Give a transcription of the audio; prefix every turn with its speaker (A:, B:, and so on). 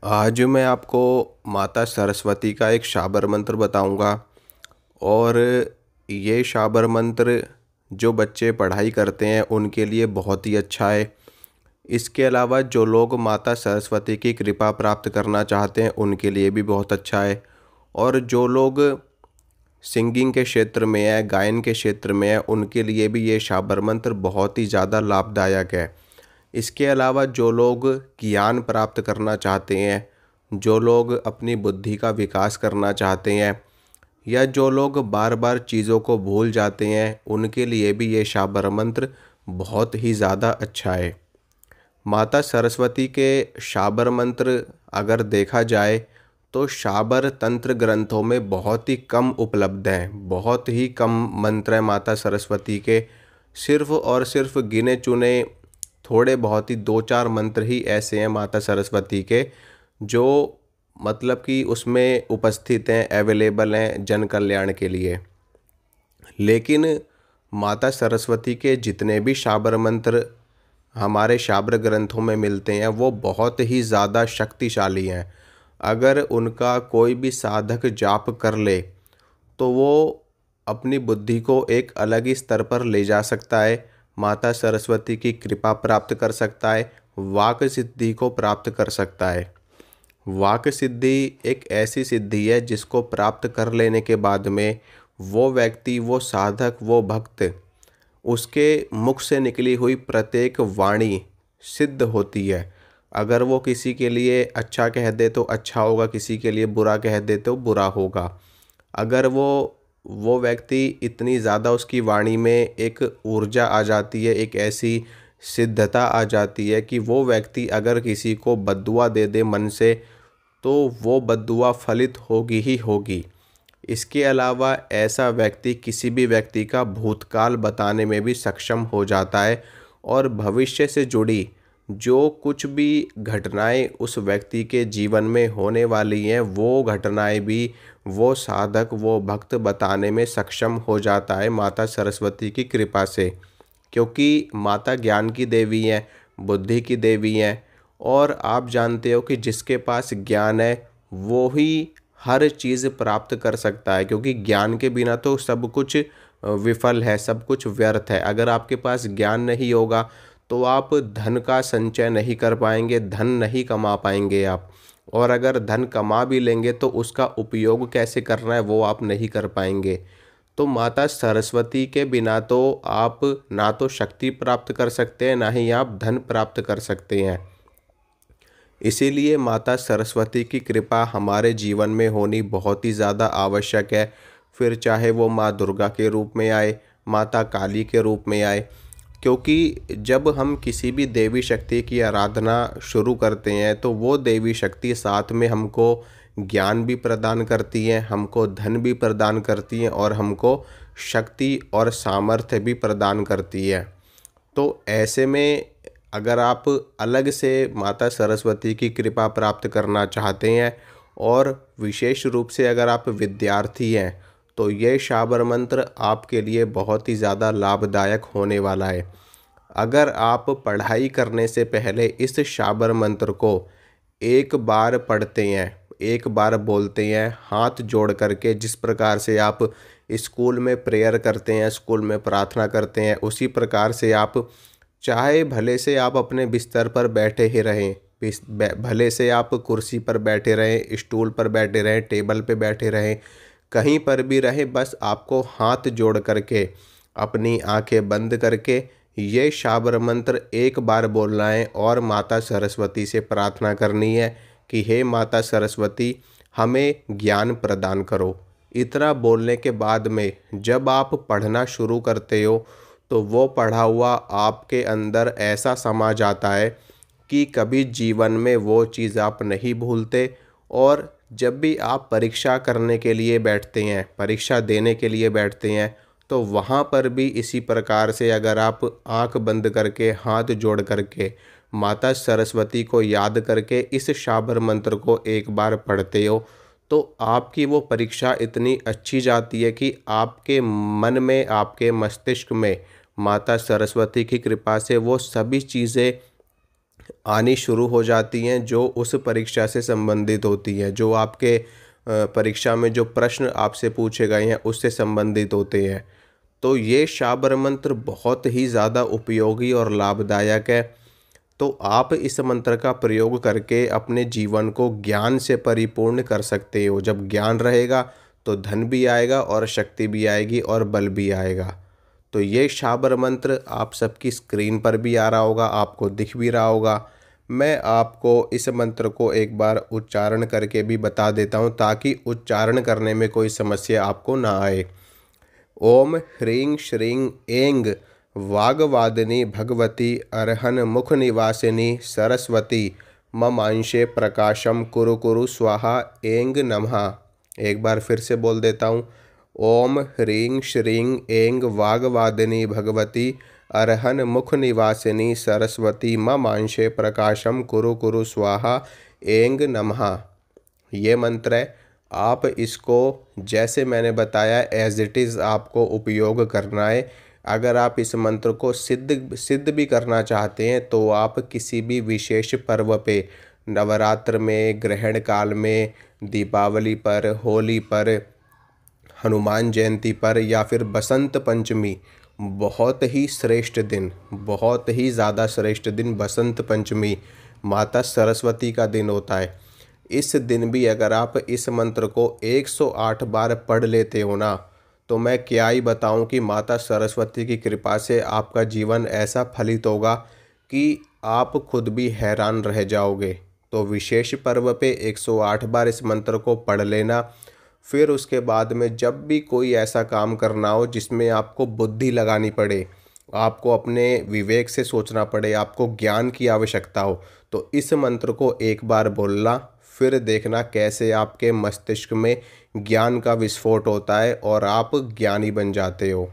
A: आज मैं आपको माता सरस्वती का एक शाबर मंत्र बताऊंगा। और ये शाबर मंत्र जो बच्चे पढ़ाई करते हैं उनके लिए बहुत ही अच्छा है। इसके अलावा जो लोग माता सरस्वती की कृपा प्राप्त करना चाहते हैं उनके लिए भी बहुत अच्छा है। और जो लोग सिंगिंग के क्षेत्र में है, गायन के क्षेत्र में है, उनके लिए भी ये शाबर मंत्र बहुत ही ज़्यादा लाभदायक है। इसके अलावा जो लोग ज्ञान प्राप्त करना चाहते हैं, जो लोग अपनी बुद्धि का विकास करना चाहते हैं, या जो लोग बार बार चीज़ों को भूल जाते हैं, उनके लिए भी ये शाबर मंत्र बहुत ही ज़्यादा अच्छा है। माता सरस्वती के शाबर मंत्र अगर देखा जाए तो शाबर तंत्र ग्रंथों में बहुत ही कम उपलब्ध हैं। बहुत ही कम मंत्र हैं माता सरस्वती के। सिर्फ और सिर्फ गिने चुने थोड़े बहुत ही दो चार मंत्र ही ऐसे हैं माता सरस्वती के जो मतलब कि उसमें उपस्थित हैं, अवेलेबल हैं जन कल्याण के लिए। लेकिन माता सरस्वती के जितने भी शाबर मंत्र हमारे शाब्र ग्रंथों में मिलते हैं वो बहुत ही ज़्यादा शक्तिशाली हैं। अगर उनका कोई भी साधक जाप कर ले तो वो अपनी बुद्धि को एक अलग ही स्तर पर ले जा सकता है, माता सरस्वती की कृपा प्राप्त कर सकता है, वाक सिद्धि को प्राप्त कर सकता है। वाक सिद्धि एक ऐसी सिद्धि है जिसको प्राप्त कर लेने के बाद में वो व्यक्ति, वो साधक, वो भक्त, उसके मुख से निकली हुई प्रत्येक वाणी सिद्ध होती है। अगर वो किसी के लिए अच्छा कह दे तो अच्छा होगा, किसी के लिए बुरा कह दे तो बुरा होगा। अगर वो व्यक्ति इतनी ज़्यादा उसकी वाणी में एक ऊर्जा आ जाती है, एक ऐसी सिद्धता आ जाती है कि वो व्यक्ति अगर किसी को बद्दुआ दे दे मन से तो वो बद्दुआ फलित होगी ही होगी। इसके अलावा ऐसा व्यक्ति किसी भी व्यक्ति का भूतकाल बताने में भी सक्षम हो जाता है और भविष्य से जुड़ी जो कुछ भी घटनाएं उस व्यक्ति के जीवन में होने वाली हैं वो घटनाएं भी वो साधक, वो भक्त बताने में सक्षम हो जाता है माता सरस्वती की कृपा से। क्योंकि माता ज्ञान की देवी हैं, बुद्धि की देवी हैं। और आप जानते हो कि जिसके पास ज्ञान है वो ही हर चीज़ प्राप्त कर सकता है, क्योंकि ज्ञान के बिना तो सब कुछ विफल है, सब कुछ व्यर्थ है। अगर आपके पास ज्ञान नहीं होगा तो आप धन का संचय नहीं कर पाएंगे, धन नहीं कमा पाएंगे आप। और अगर धन कमा भी लेंगे तो उसका उपयोग कैसे करना है वो आप नहीं कर पाएंगे। तो माता सरस्वती के बिना तो आप ना तो शक्ति प्राप्त कर सकते हैं, ना ही आप धन प्राप्त कर सकते हैं। इसीलिए माता सरस्वती की कृपा हमारे जीवन में होनी बहुत ही ज़्यादा आवश्यक है। फिर चाहे वो माँ दुर्गा के रूप में आए, माता काली के रूप में आए। क्योंकि जब हम किसी भी देवी शक्ति की आराधना शुरू करते हैं तो वो देवी शक्ति साथ में हमको ज्ञान भी प्रदान करती हैं, हमको धन भी प्रदान करती हैं और हमको शक्ति और सामर्थ्य भी प्रदान करती है। तो ऐसे में अगर आप अलग से माता सरस्वती की कृपा प्राप्त करना चाहते हैं और विशेष रूप से अगर आप विद्यार्थी हैं तो ये शाबर मंत्र आपके लिए बहुत ही ज़्यादा लाभदायक होने वाला है। अगर आप पढ़ाई करने से पहले इस शाबर मंत्र को एक बार पढ़ते हैं, एक बार बोलते हैं हाथ जोड़ करके, जिस प्रकार से आप स्कूल में प्रेयर करते हैं, स्कूल में प्रार्थना करते हैं, उसी प्रकार से आप चाहे भले से आप अपने बिस्तर पर बैठे ही रहें, भले से आप कुर्सी पर बैठे रहें, स्टूल पर बैठे रहें, टेबल पे बैठे रहें, कहीं पर भी रहें, बस आपको हाथ जोड़ करके अपनी आंखें बंद करके ये शाबर मंत्र एक बार बोलना है और माता सरस्वती से प्रार्थना करनी है कि हे माता सरस्वती हमें ज्ञान प्रदान करो। इतना बोलने के बाद में जब आप पढ़ना शुरू करते हो तो वो पढ़ा हुआ आपके अंदर ऐसा समा जाता है कि कभी जीवन में वो चीज़ आप नहीं भूलते। और जब भी आप परीक्षा करने के लिए बैठते हैं, परीक्षा देने के लिए बैठते हैं, तो वहाँ पर भी इसी प्रकार से अगर आप आंख बंद करके हाथ जोड़ करके माता सरस्वती को याद करके इस शाबर मंत्र को एक बार पढ़ते हो तो आपकी वो परीक्षा इतनी अच्छी जाती है कि आपके मन में, आपके मस्तिष्क में माता सरस्वती की कृपा से वो सभी चीज़ें आनी शुरू हो जाती हैं जो उस परीक्षा से संबंधित होती हैं, जो आपके परीक्षा में जो प्रश्न आपसे पूछे गए हैं उससे संबंधित होते हैं। तो ये शाबर मंत्र बहुत ही ज़्यादा उपयोगी और लाभदायक है। तो आप इस मंत्र का प्रयोग करके अपने जीवन को ज्ञान से परिपूर्ण कर सकते हो। जब ज्ञान रहेगा तो धन भी आएगा और शक्ति भी आएगी और बल भी आएगा। तो ये शाबर मंत्र आप सबकी स्क्रीन पर भी आ रहा होगा, आपको दिख भी रहा होगा। मैं आपको इस मंत्र को एक बार उच्चारण करके भी बता देता हूँ ताकि उच्चारण करने में कोई समस्या आपको ना आए। ओम ह्रीं श्रीं ऐं वाग्वादिनी भगवती अर्हन् मुख निवासिनी सरस्वती ममांशे प्रकाशम कुरु कुरु स्वाहा ऐं नमः। एक बार फिर से बोल देता हूँ। ओम ह्रीं श्रीं ऐं वाग्वादिनी भगवती अर्हन् मुख निवासिनी सरस्वती ममांशे प्रकाशम कुरु कुरु स्वाहा ऐं नमः। ये मंत्र है। आप इसको जैसे मैंने बताया एज इट इज़ आपको उपयोग करना है। अगर आप इस मंत्र को सिद्ध भी करना चाहते हैं तो आप किसी भी विशेष पर्व पे, नवरात्र में, ग्रहण काल में, दीपावली पर, होली पर, हनुमान जयंती पर या फिर बसंत पंचमी, बहुत ही श्रेष्ठ दिन, बहुत ही ज़्यादा श्रेष्ठ दिन बसंत पंचमी माता सरस्वती का दिन होता है। इस दिन भी अगर आप इस मंत्र को 108 बार पढ़ लेते हो ना, तो मैं क्या ही बताऊं कि माता सरस्वती की कृपा से आपका जीवन ऐसा फलित होगा कि आप खुद भी हैरान रह जाओगे। तो विशेष पर्व पे 108 बार इस मंत्र को पढ़ लेना। फिर उसके बाद में जब भी कोई ऐसा काम करना हो जिसमें आपको बुद्धि लगानी पड़े, आपको अपने विवेक से सोचना पड़े, आपको ज्ञान की आवश्यकता हो, तो इस मंत्र को एक बार बोलना। फिर देखना कैसे आपके मस्तिष्क में ज्ञान का विस्फोट होता है और आप ज्ञानी बन जाते हो।